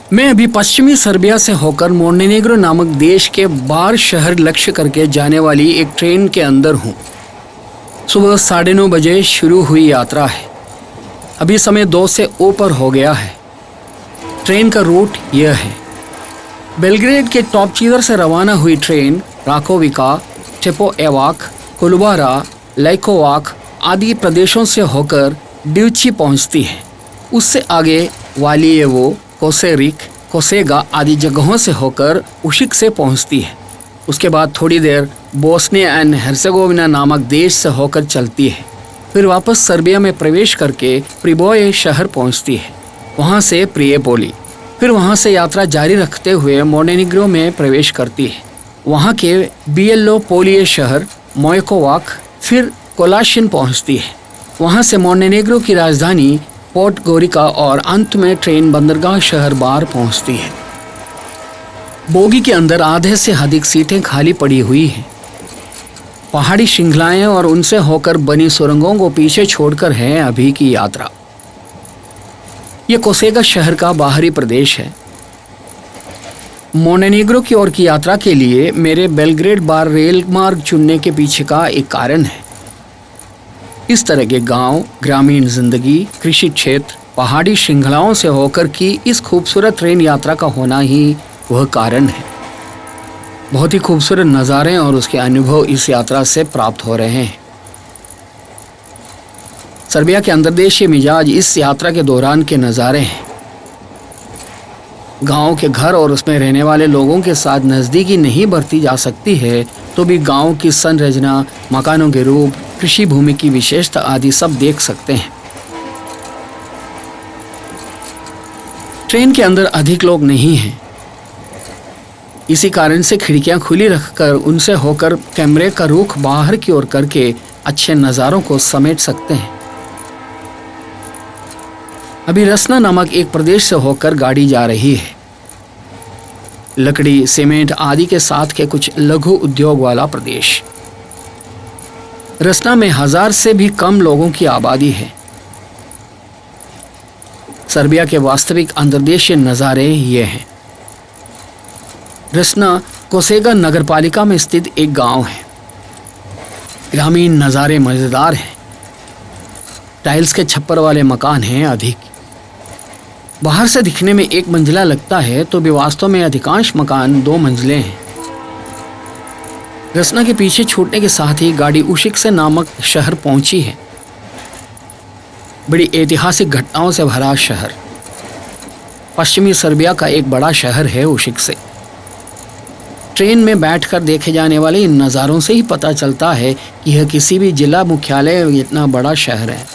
मैं अभी पश्चिमी सर्बिया से होकर मोंटेनेग्रो नामक देश के बार शहर लक्ष्य करके जाने वाली एक ट्रेन के अंदर हूँ। सुबह 9:30 बजे शुरू हुई यात्रा है। अभी समय 2 से ऊपर हो गया है। ट्रेन का रूट यह है। बेलग्रेड के टॉपचीदर से रवाना हुई ट्रेन राकोविका, टेपोएवाक, कुलबारा, लाइकोवाक आदि प्रदेशों से होकर ड्यूची पहुंचती है। उससे आगे वालियेवो, कोसेरिक, कोसेगा आदि जगहों से होकर उशिक से पहुंचती है। उसके बाद थोड़ी देर बोस्निया एंड हर्जेगोविना नामक देश से होकर चलती है। फिर वापस सर्बिया में प्रवेश करके प्रिबोये शहर पहुंचती है। वहां से प्रिएपोली, फिर वहां से यात्रा जारी रखते हुए मोंटेनेग्रो में प्रवेश करती है। वहां के बिएल्लोपोलिये शहर मोयकोवाक, फिर कोलाशिन पहुंचती है। वहां से मोंटेनेग्रो की राजधानी पोर्टगोरिका और अंत में ट्रेन बंदरगाह शहर बार पहुंचती है। बोगी के अंदर आधे से अधिक सीटें खाली पड़ी हुई हैं। पहाड़ी श्रृंखलाएं और उनसे होकर बनी सुरंगों को पीछे छोड़कर है अभी की यात्रा। यह कोसेगा शहर का बाहरी प्रदेश है। मोंटेनेग्रो की ओर की यात्रा के लिए मेरे बेलग्रेड बार रेल मार्ग चुनने के पीछे का एक कारण है। इस तरह के गांव, ग्रामीण जिंदगी, कृषि क्षेत्र, पहाड़ी श्रृंखलाओं से होकर की इस खूबसूरत ट्रेन यात्रा का होना ही वह कारण है। बहुत ही खूबसूरत नज़ारे और उसके अनुभव इस यात्रा से प्राप्त हो रहे हैं। सर्बिया के अंतर्देशीय मिजाज इस यात्रा के दौरान के नज़ारे हैं। गांव के घर और उसमें रहने वाले लोगों के साथ नज़दीकी नहीं बरती जा सकती है, तो भी गांव की संरचना, मकानों के रूप, कृषि भूमि की विशेषता आदि सब देख सकते हैं। ट्रेन के अंदर अधिक लोग नहीं हैं। इसी कारण से खिड़कियां खुली रखकर उनसे होकर कैमरे का रुख बाहर की ओर करके अच्छे नज़ारों को समेट सकते हैं। अभी रसना नामक एक प्रदेश से होकर गाड़ी जा रही है। लकड़ी, सीमेंट आदि के साथ के कुछ लघु उद्योग वाला प्रदेश। रसना में 1000 से भी कम लोगों की आबादी है। सर्बिया के वास्तविक अंतर्देशीय नज़ारे ये हैं। रसना कोसेगा नगरपालिका में स्थित एक गांव है। ग्रामीण नज़ारे मज़ेदार हैं। टाइल्स के छप्पर वाले मकान हैं अधिक। बाहर से दिखने में एक मंजिला लगता है, तो भी वास्तव में अधिकांश मकान 2 मंजिले हैं। रसना के पीछे छूटने के साथ ही गाड़ी उशिक से नामक शहर पहुंची है। बड़ी ऐतिहासिक घटनाओं से भरा शहर। पश्चिमी सर्बिया का एक बड़ा शहर है उशिक से। ट्रेन में बैठकर देखे जाने वाले इन नज़ारों से ही पता चलता है कि यह किसी भी जिला मुख्यालय इतना बड़ा शहर है।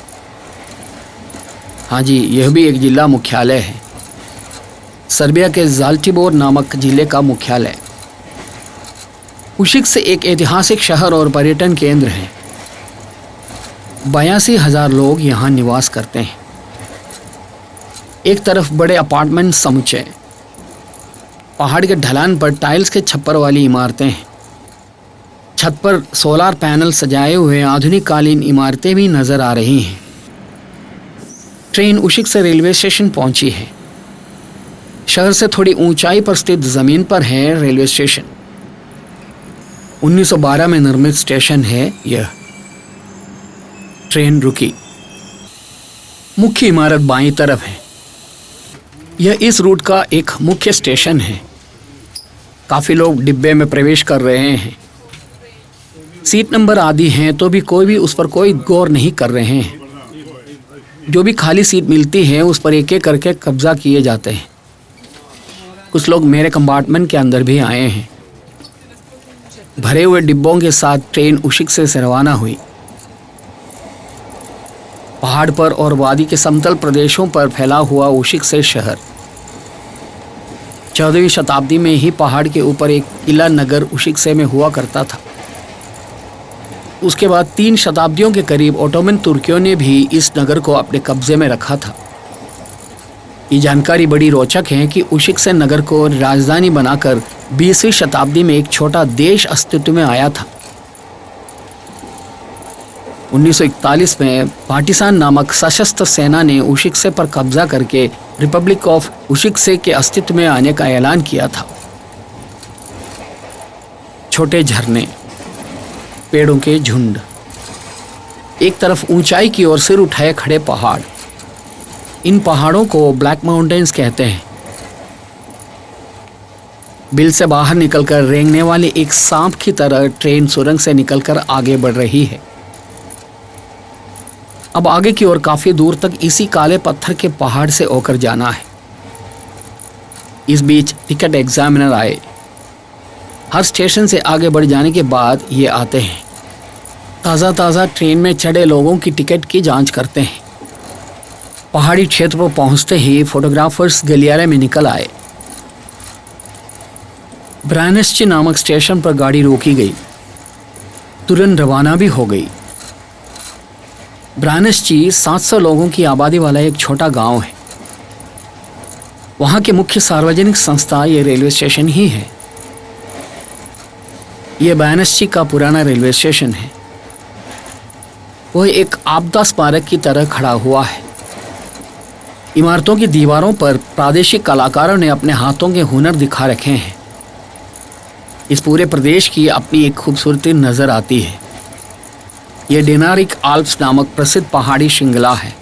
हाँ जी, यह भी एक जिला मुख्यालय है। सर्बिया के ज़ाल्टिबोर नामक जिले का मुख्यालय। उशिक से एक ऐतिहासिक शहर और पर्यटन केंद्र है। 82,000 लोग यहाँ निवास करते हैं। एक तरफ बड़े अपार्टमेंट समुच्चय, पहाड़ के ढलान पर टाइल्स के छप्पर वाली इमारतें हैं। छत पर सोलार पैनल सजाए हुए आधुनिक कालीन इमारतें भी नजर आ रही हैं। ट्रेन उशिक से रेलवे स्टेशन पहुंची है। शहर से थोड़ी ऊंचाई पर स्थित जमीन पर है रेलवे स्टेशन। 1912 में निर्मित स्टेशन है यह। ट्रेन रुकी। मुख्य इमारत बाईं तरफ है। यह इस रूट का एक मुख्य स्टेशन है। काफी लोग डिब्बे में प्रवेश कर रहे हैं। सीट नंबर आदि हैं, तो भी कोई भी उस पर कोई गौर नहीं कर रहे हैं। जो भी खाली सीट मिलती है उस पर एक एक करके कब्जा किए जाते हैं। कुछ लोग मेरे कंपार्टमेंट के अंदर भी आए हैं। भरे हुए डिब्बों के साथ ट्रेन उशिक से रवाना हुई। पहाड़ पर और वादी के समतल प्रदेशों पर फैला हुआ उशिक से शहर। 14वीं शताब्दी में ही पहाड़ के ऊपर एक किला नगर उशिक से में हुआ करता था। उसके बाद 3 शताब्दियों के करीब ओटोमन तुर्कियों ने भी इस नगर को अपने कब्जे में रखा था। ये जानकारी बड़ी रोचक है कि उशिक से नगर को राजधानी बनाकर 20वीं शताब्दी में एक छोटा देश अस्तित्व में आया था। 1941 में पार्टिसान नामक सशस्त्र सेना ने उशिक्से पर कब्जा करके रिपब्लिक ऑफ उशिक्से के अस्तित्व में आने का ऐलान किया था। छोटे झरने, पेड़ों के झुंड, एक तरफ ऊंचाई की ओर सिर उठाए खड़े पहाड़, इन पहाड़ों को ब्लैक माउंटेन्स कहते हैं। बिल से बाहर निकलकर रेंगने वाले एक सांप की तरह ट्रेन सुरंग से निकलकर आगे बढ़ रही है। अब आगे की ओर काफी दूर तक इसी काले पत्थर के पहाड़ से होकर जाना है। इस बीच टिकट एग्जामिनर आए। हर स्टेशन से आगे बढ़ जाने के बाद ये आते हैं। ताज़ा ताज़ा ट्रेन में चढ़े लोगों की टिकट की जांच करते हैं। पहाड़ी क्षेत्र पर पहुंचते ही फोटोग्राफर्स गलियारे में निकल आए। ब्रानस्ची नामक स्टेशन पर गाड़ी रोकी गई, तुरंत रवाना भी हो गई। ब्रानस्ची 700 लोगों की आबादी वाला एक छोटा गांव है। वहां की मुख्य सार्वजनिक संस्था ये रेलवे स्टेशन ही है। यह ब्रानस्ची का पुराना रेलवे स्टेशन है। वह एक आपदा स्मारक की तरह खड़ा हुआ है। इमारतों की दीवारों पर प्रादेशिक कलाकारों ने अपने हाथों के हुनर दिखा रखे हैं। इस पूरे प्रदेश की अपनी एक खूबसूरती नजर आती है। यह डेनारिक आल्प्स नामक प्रसिद्ध पहाड़ी श्रृंखला है।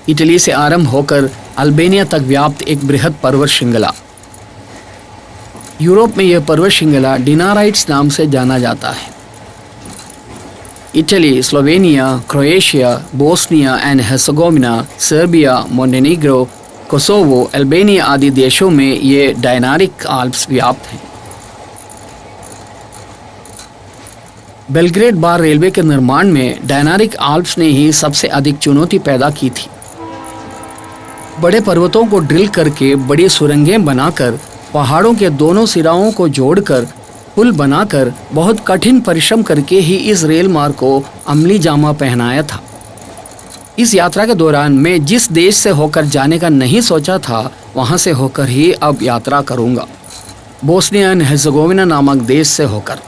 इटली से आरंभ होकर अल्बेनिया तक व्याप्त एक बृहद पर्वत श्रृंखला। यूरोप में यह पर्वत श्रृंखला डिनाराइट्स नाम से जाना जाता है। Italy, Slovenia, Croatia, Bosnia and Herzegovina, Serbia, Montenegro, Kosovo, Albania आदि देशों में ये डायनारिक आल्प्स व्याप्त हैं। बेलग्रेड बार रेलवे के निर्माण में डायनारिक आल्प्स ने ही सबसे अधिक चुनौती पैदा की थी। बड़े पर्वतों को ड्रिल करके बड़ी सुरंगें बनाकर पहाड़ों के दोनों सिराओं को जोड़कर पुल बनाकर बहुत कठिन परिश्रम करके ही इस रेल मार्ग को अमली जामा पहनाया था। इस यात्रा के दौरान मैं जिस देश से होकर जाने का नहीं सोचा था वहां से होकर ही अब यात्रा करूंगा। बोस्निया एंड हेर्जेगोविना नामक देश से होकर।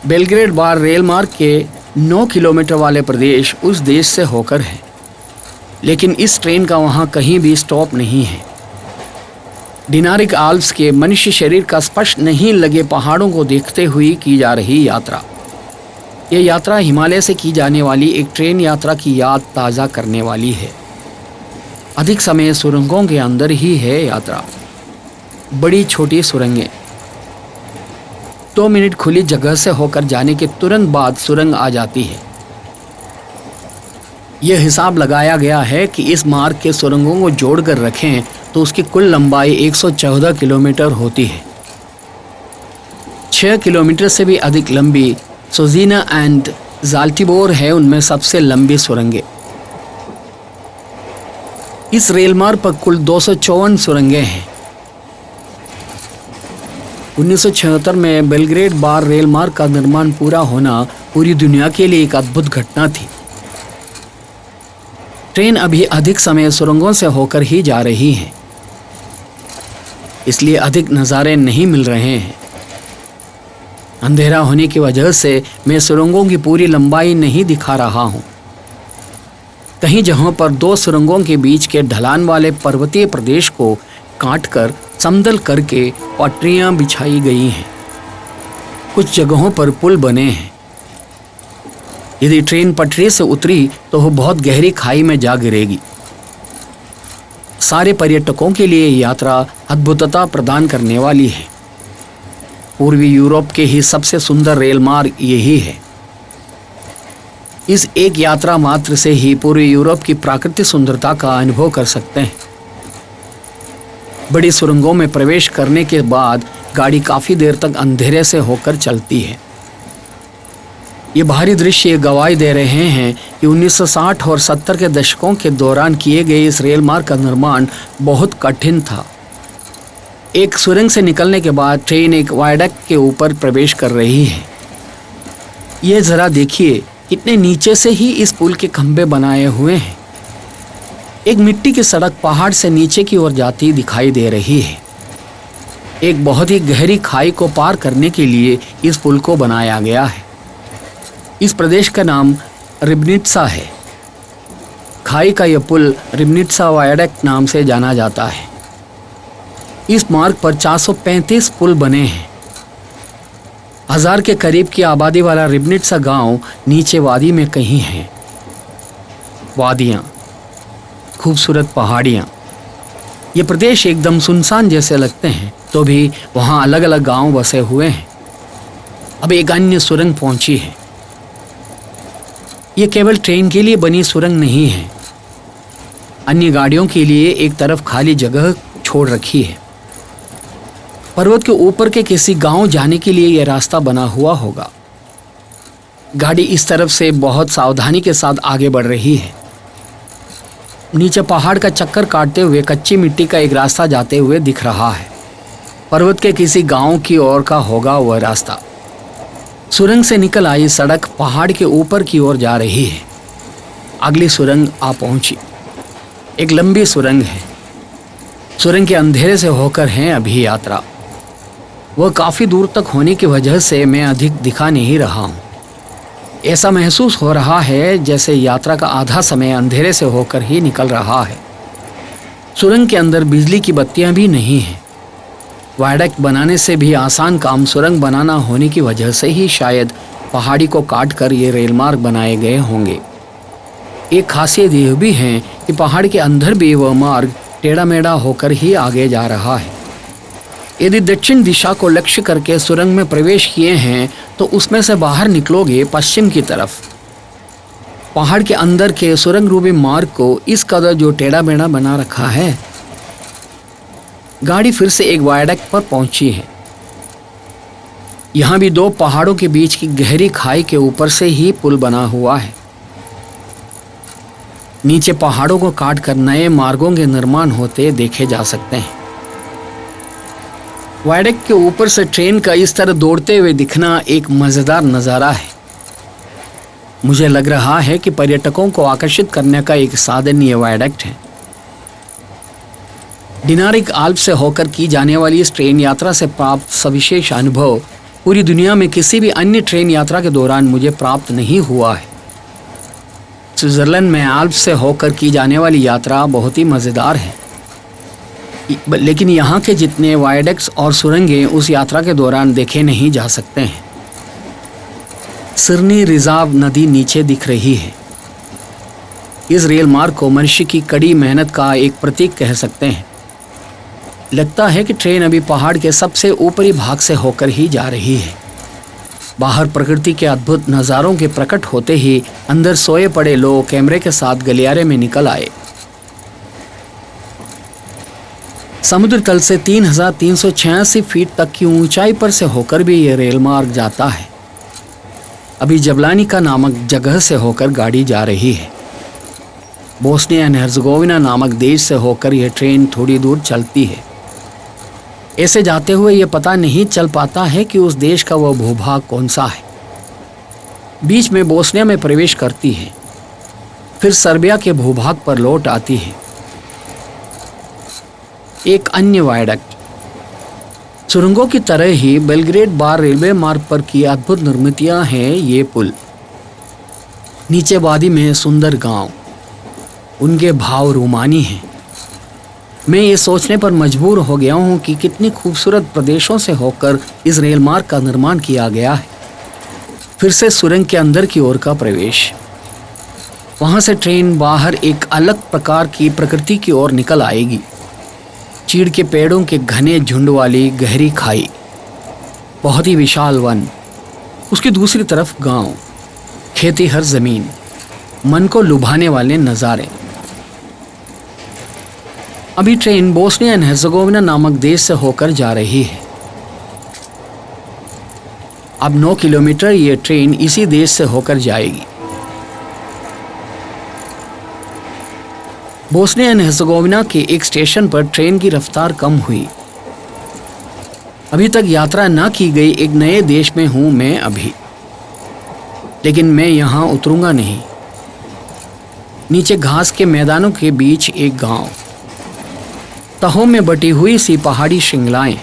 बेलग्रेड बार रेल मार्ग के 9 किलोमीटर वाले प्रदेश उस देश से होकर है, लेकिन इस ट्रेन का वहां कहीं भी स्टॉप नहीं है। डिनारिक आल्प्स के मनुष्य शरीर का स्पर्श नहीं लगे पहाड़ों को देखते हुए की जा रही यात्रा। यह यात्रा हिमालय से की जाने वाली एक ट्रेन यात्रा की याद ताज़ा करने वाली है। अधिक समय सुरंगों के अंदर ही है यात्रा। बड़ी छोटी सुरंगें। 2 मिनट खुली जगह से होकर जाने के तुरंत बाद सुरंग आ जाती है। यह हिसाब लगाया गया है कि इस मार्ग के सुरंगों को जोड़कर रखें तो उसकी कुल लंबाई 114 किलोमीटर होती है। 6 किलोमीटर से भी अधिक लंबी सोजीना एंड ज़ाल्टिबोर है उनमें सबसे लंबी सुरंगें। इस रेल मार्ग पर कुल 254 सुरंगें हैं। 1976 में बेलग्रेड बार रेल मार्ग का निर्माण पूरा होना पूरी दुनिया के लिए एक अद्भुत घटना थी। ट्रेन अभी अधिक समय सुरंगों से होकर ही जा रही है, इसलिए अधिक नज़ारे नहीं मिल रहे हैं। अंधेरा होने की वजह से मैं सुरंगों की पूरी लंबाई नहीं दिखा रहा हूं। कहीं जगहों पर 2 सुरंगों के बीच के ढलान वाले पर्वतीय प्रदेश को काटकर समतल करके पटरियां बिछाई गई हैं। कुछ जगहों पर पुल बने हैं। यदि ट्रेन पटरी से उतरी तो वह बहुत गहरी खाई में जा गिरेगी। सारे पर्यटकों के लिए यात्रा अद्भुतता प्रदान करने वाली है। पूर्वी यूरोप के ही सबसे सुंदर रेल मार्ग यही है। इस एक यात्रा मात्र से ही पूर्वी यूरोप की प्राकृतिक सुंदरता का अनुभव कर सकते हैं। बड़ी सुरंगों में प्रवेश करने के बाद गाड़ी काफी देर तक अंधेरे से होकर चलती है। ये बाहरी दृश्य गवाही दे रहे हैं कि 1960 और 70 के दशकों के दौरान किए गए इस रेल मार्ग का निर्माण बहुत कठिन था। एक सुरंग से निकलने के बाद ट्रेन एक वायडक्ट के ऊपर प्रवेश कर रही है। ये जरा देखिए कितने नीचे से ही इस पुल के खंभे बनाए हुए हैं। एक मिट्टी की सड़क पहाड़ से नीचे की ओर जाती दिखाई दे रही है। एक बहुत ही गहरी खाई को पार करने के लिए इस पुल को बनाया गया है। इस प्रदेश का नाम रिब्निट्सा है। खाई का यह पुल रिब्निट्सा वायडक्ट नाम से जाना जाता है। इस मार्ग पर 435 पुल बने हैं। 1000 के करीब की आबादी वाला रिब्निट्सा गांव नीचे वादी में कहीं है। वादियां, खूबसूरत पहाड़ियां, ये प्रदेश एकदम सुनसान जैसे लगते हैं, तो भी वहां अलग अलग गांव बसे हुए हैं। अब एक अन्य सुरंग पहुंची है। ये केवल ट्रेन के लिए बनी सुरंग नहीं है, अन्य गाड़ियों के लिए एक तरफ खाली जगह छोड़ रखी है। पर्वत के ऊपर के किसी गांव जाने के लिए यह रास्ता बना हुआ होगा। गाड़ी इस तरफ से बहुत सावधानी के साथ आगे बढ़ रही है। नीचे पहाड़ का चक्कर काटते हुए कच्ची मिट्टी का एक रास्ता जाते हुए दिख रहा है। पर्वत के किसी गांव की ओर का होगा वह रास्ता। सुरंग से निकल आई सड़क पहाड़ के ऊपर की ओर जा रही है। अगली सुरंग आ पहुंची। एक लंबी सुरंग है। सुरंग के अंधेरे से होकर है अभी यात्रा। वह काफी दूर तक होने की वजह से मैं अधिक दिखा नहीं रहा हूं। ऐसा महसूस हो रहा है जैसे यात्रा का आधा समय अंधेरे से होकर ही निकल रहा है। सुरंग के अंदर बिजली की बत्तियां भी नहीं हैं। वायडक्ट बनाने से भी आसान काम सुरंग बनाना होने की वजह से ही शायद पहाड़ी को काट कर ये रेल मार्ग बनाए गए होंगे। एक खासियत यह भी है कि पहाड़ के अंदर भी वह मार्ग टेढ़ा मेढ़ा होकर ही आगे जा रहा है। यदि दक्षिण दिशा को लक्ष्य करके सुरंग में प्रवेश किए हैं तो उसमें से बाहर निकलोगे पश्चिम की तरफ। पहाड़ के अंदर के सुरंग रूपी मार्ग को इस कदर जो टेढ़ा मेढ़ा बना रखा है। गाड़ी फिर से एक वायडक्ट पर पहुंची है। यहां भी दो पहाड़ों के बीच की गहरी खाई के ऊपर से ही पुल बना हुआ है। नीचे पहाड़ों को काटकर नए मार्गों के निर्माण होते देखे जा सकते हैं। वायडक्ट के ऊपर से ट्रेन का इस तरह दौड़ते हुए दिखना एक मजेदार नजारा है। मुझे लग रहा है कि पर्यटकों को आकर्षित करने का एक साधन ये वायडक्ट है। डिनारिक आल्प से होकर की जाने वाली इस ट्रेन यात्रा से प्राप्त सविशेष अनुभव पूरी दुनिया में किसी भी अन्य ट्रेन यात्रा के दौरान मुझे प्राप्त नहीं हुआ है। स्विट्जरलैंड में आल्प से होकर की जाने वाली यात्रा बहुत ही मज़ेदार है, लेकिन यहाँ के जितने वायडक्ट्स और सुरंगें उस यात्रा के दौरान देखे नहीं जा सकते हैं। सिरनी रिजर्व नदी नीचे दिख रही है। इस रेल मार्ग को मनुष्य की कड़ी मेहनत का एक प्रतीक कह सकते हैं। लगता है कि ट्रेन अभी पहाड़ के सबसे ऊपरी भाग से होकर ही जा रही है। बाहर प्रकृति के अद्भुत नज़ारों के प्रकट होते ही अंदर सोए पड़े लोग कैमरे के साथ गलियारे में निकल आए। समुद्र तल से 3386 फीट तक की ऊंचाई पर से होकर भी यह रेल मार्ग जाता है। अभी जबलानिका नामक जगह से होकर गाड़ी जा रही है। बोस्निया एंड हर्ज़ेगोविना नामक देश से होकर यह ट्रेन थोड़ी दूर चलती है। ऐसे जाते हुए यह पता नहीं चल पाता है कि उस देश का वह भूभाग कौन सा है। बीच में बोस्निया में प्रवेश करती है, फिर सर्बिया के भूभाग पर लौट आती है। एक अन्य वायडक्ट सुरंगों की तरह ही बेलग्रेड बार रेलवे मार्ग पर की अद्भुत निर्मितियां हैं ये पुल। नीचे वादी में सुंदर गांव, उनके भाव रोमानी हैं। मैं ये सोचने पर मजबूर हो गया हूँ कि कितनी खूबसूरत प्रदेशों से होकर इस रेल मार्ग का निर्माण किया गया है। फिर से सुरंग के अंदर की ओर का प्रवेश। वहाँ से ट्रेन बाहर एक अलग प्रकार की प्रकृति की ओर निकल आएगी। चीड़ के पेड़ों के घने झुंड वाली गहरी खाई, बहुत ही विशाल वन, उसकी दूसरी तरफ गांव, खेती हर जमीन, मन को लुभाने वाले नज़ारे। अभी ट्रेन बोस्निया एंड हर्ज़ेगोविना नामक देश से होकर जा रही है। अब 9 किलोमीटर ये ट्रेन इसी देश से होकर जाएगी। बोस्निया एंड हर्ज़ेगोविना के एक स्टेशन पर ट्रेन की रफ्तार कम हुई। अभी तक यात्रा न की गई एक नए देश में हूं मैं अभी, लेकिन मैं यहां उतरूंगा नहीं। नीचे घास के मैदानों के बीच एक गांव, तहों में बटी हुई सी पहाड़ी श्रृंखलाएं।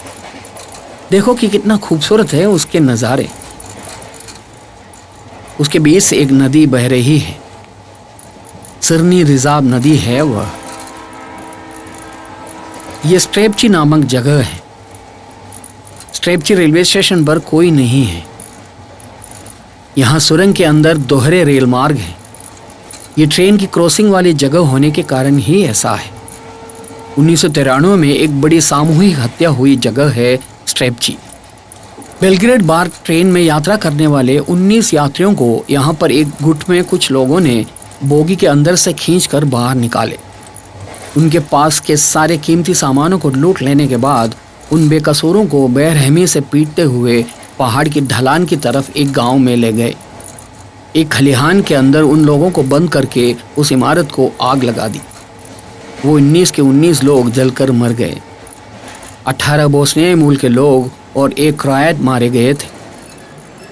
देखो कि कितना खूबसूरत है उसके नज़ारे। उसके बीच से एक नदी बह रही है। सिरनी रिजार्व नदी है वह। यह स्ट्रेपची नामक जगह है। स्ट्रेपची रेलवे स्टेशन पर कोई नहीं है। यहाँ सुरंग के अंदर दोहरे रेल मार्ग है। ये ट्रेन की क्रॉसिंग वाली जगह होने के कारण ही ऐसा है। 1993 में एक बड़ी सामूहिक हत्या हुई जगह है स्ट्रेपची। बेलग्रेड बार ट्रेन में यात्रा करने वाले 19 यात्रियों को यहाँ पर एक गुट में कुछ लोगों ने बोगी के अंदर से खींचकर बाहर निकाले। उनके पास के सारे कीमती सामानों को लूट लेने के बाद उन बेकसूरों को बेरहमी से पीटते हुए पहाड़ की ढलान की तरफ एक गांव में ले गए। एक खलिहान के अंदर उन लोगों को बंद करके उस इमारत को आग लगा दी। वो 19 के 19 लोग जलकर मर गए। 18 बोस्नियाई मूल के लोग और एक क्रोएट मारे गए थे।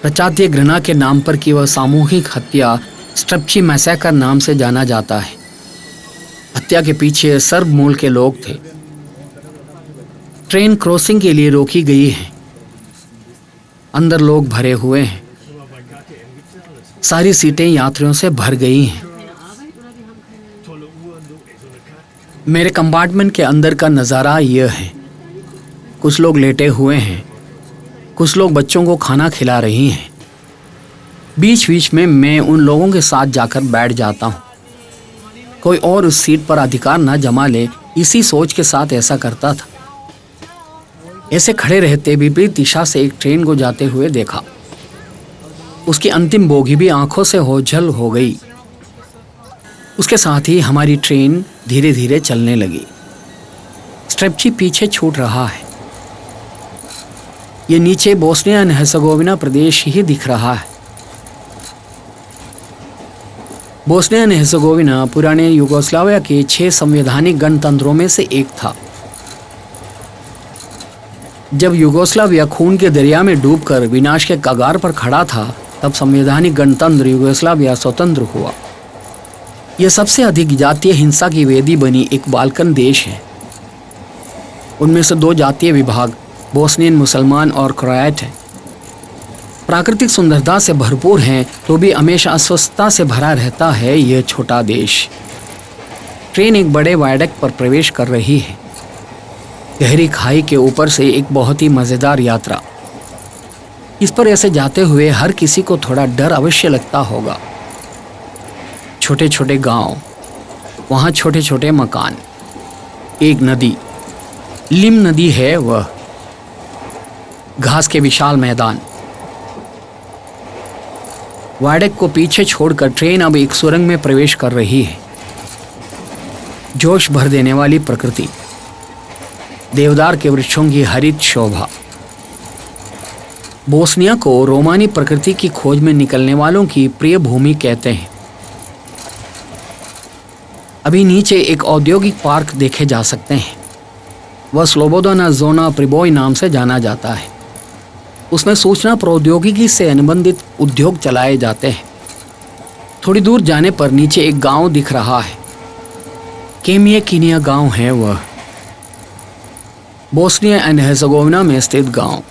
प्रजातीय घृणा के नाम पर की वह सामूहिक हत्या स्ट्रेपची मैसेकर नाम से जाना जाता है। हत्या के पीछे सर्ब मूल के लोग थे। ट्रेन क्रॉसिंग के लिए रोकी गई है। अंदर लोग भरे हुए हैं। सारी सीटें यात्रियों से भर गई हैं। मेरे कंपार्टमेंट के अंदर का नज़ारा यह है। कुछ लोग लेटे हुए हैं, कुछ लोग बच्चों को खाना खिला रही हैं। बीच बीच में मैं उन लोगों के साथ जाकर बैठ जाता हूँ। कोई और उस सीट पर अधिकार न जमा ले, इसी सोच के साथ ऐसा करता था। ऐसे खड़े रहते विपरीत दिशा से एक ट्रेन को जाते हुए देखा। उसकी अंतिम बोगी भी आंखों से ओझल हो गई। उसके साथ ही हमारी ट्रेन धीरे धीरे चलने लगी। स्ट्रेपची पीछे छूट रहा है। ये नीचे बोस्निया एंड हर्जेगोविना प्रदेश ही दिख रहा है। बोस्निया एंड हर्जेगोविना पुराने यूगोस्लाविया के 6 संवैधानिक गणतंत्रों में से एक था। जब यूगोस्लाविया खून के दरिया में डूबकर विनाश के कगार पर खड़ा था, तब संवैधानिक गणतंत्र यूगोस्लाविया स्वतंत्र हुआ। यह सबसे अधिक जातीय हिंसा की वेदी बनी एक बाल्कन देश है। उनमें से 2 जातीय विभाग बोस्नियन मुसलमान और क्रोएट हैं। प्राकृतिक सुंदरता से भरपूर हैं तो भी हमेशा अस्वस्थता से भरा रहता है यह छोटा देश। ट्रेन एक बड़े वायडक्ट पर प्रवेश कर रही है। गहरी खाई के ऊपर से एक बहुत ही मज़ेदार यात्रा। इस पर ऐसे जाते हुए हर किसी को थोड़ा डर अवश्य लगता होगा। छोटे छोटे गांव, वहाँ छोटे छोटे मकान, एक नदी, लिम नदी है वह, घास के विशाल मैदान। वायडक्ट को पीछे छोड़कर ट्रेन अब एक सुरंग में प्रवेश कर रही है। जोश भर देने वाली प्रकृति, देवदार के वृक्षों की हरित शोभा। बोस्निया को रोमानी प्रकृति की खोज में निकलने वालों की प्रिय भूमि कहते हैं। अभी नीचे एक औद्योगिक पार्क देखे जा सकते हैं। वह स्लोबोदाना जोना प्रिबोय नाम से जाना जाता है। उसमें सूचना प्रौद्योगिकी से अनुबंधित उद्योग चलाए जाते हैं। थोड़ी दूर जाने पर नीचे एक गांव दिख रहा है। केमिया कीनिया गांव है वह, बोस्निया एंड हर्जेगोविना में स्थित गांव।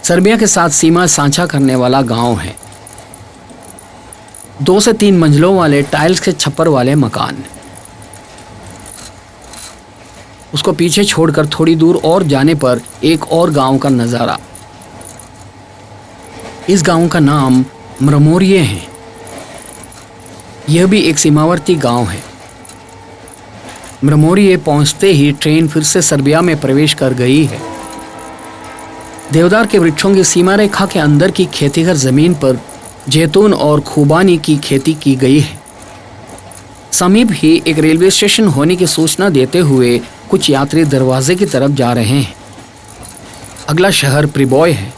सर्बिया के साथ सीमा साझा करने वाला गांव है। 2 से 3 मंजिलों वाले टाइल्स के छप्पर वाले मकान। उसको पीछे छोड़कर थोड़ी दूर और जाने पर एक और गांव का नज़ारा। इस गांव का नाम म्रमोरिये है। यह भी एक सीमावर्ती गांव है। म्रमोरिये पहुंचते ही ट्रेन फिर से सर्बिया में प्रवेश कर गई है। देवदार के वृक्षों की सीमा रेखा के अंदर की खेतीगर जमीन पर जैतून और खुबानी की खेती की गई है। समीप ही एक रेलवे स्टेशन होने की सूचना देते हुए कुछ यात्री दरवाजे की तरफ जा रहे हैं। अगला शहर प्रिबोय है।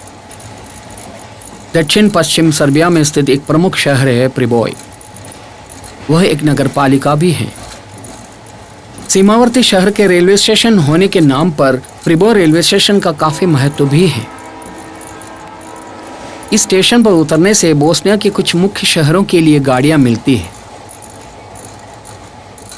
दक्षिण पश्चिम सर्बिया में स्थित एक प्रमुख शहर है प्रिबोय। वह एक नगरपालिका भी है। सीमावर्ती शहर के रेलवे स्टेशन होने के नाम पर प्रिबोय रेलवे स्टेशन का काफी महत्व भी है। इस स्टेशन पर उतरने से बोस्निया के कुछ मुख्य शहरों के लिए गाड़ियां मिलती है।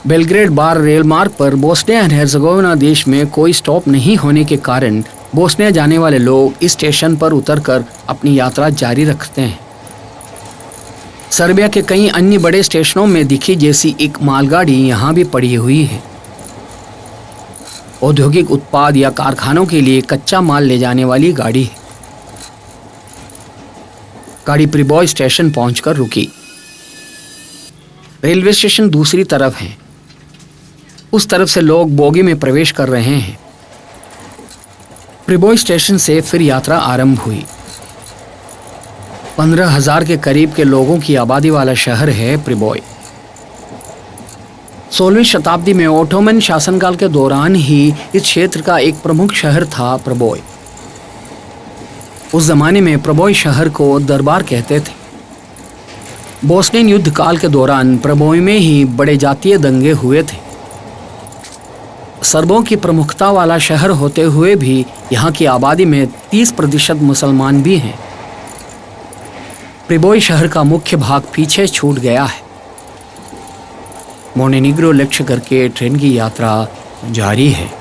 बेलग्रेड बार रेल मार्ग पर बोस्निया एंड हर्जेगोविना देश में कोई स्टॉप नहीं होने के कारण बोस्निया जाने वाले लोग इस स्टेशन पर उतरकर अपनी यात्रा जारी रखते हैं। सर्बिया के कई अन्य बड़े स्टेशनों में दिखी जैसी एक मालगाड़ी यहाँ भी पड़ी हुई है। औद्योगिक उत्पाद या कारखानों के लिए कच्चा माल ले जाने वाली गाड़ी है। गाड़ी प्रिबॉय स्टेशन पहुंचकर रुकी। रेलवे स्टेशन दूसरी तरफ है। उस तरफ से लोग बोगी में प्रवेश कर रहे हैं। प्रिबॉय स्टेशन से फिर यात्रा आरंभ हुई। 15,000 के करीब के लोगों की आबादी वाला शहर है प्रिबॉय। 16वीं शताब्दी में ओटोमन शासनकाल के दौरान ही इस क्षेत्र का एक प्रमुख शहर था प्रिबॉय। उस जमाने में प्रिबॉय शहर को दरबार कहते थे। बोस्नियन युद्ध काल के दौरान प्रिबॉय में ही बड़े जातीय दंगे हुए थे। सर्बों की प्रमुखता वाला शहर होते हुए भी यहाँ की आबादी में 30% मुसलमान भी हैं। प्रिबॉय शहर का मुख्य भाग पीछे छूट गया है। मोंटेनीग्रो लक्ष्य करके ट्रेन की यात्रा जारी है।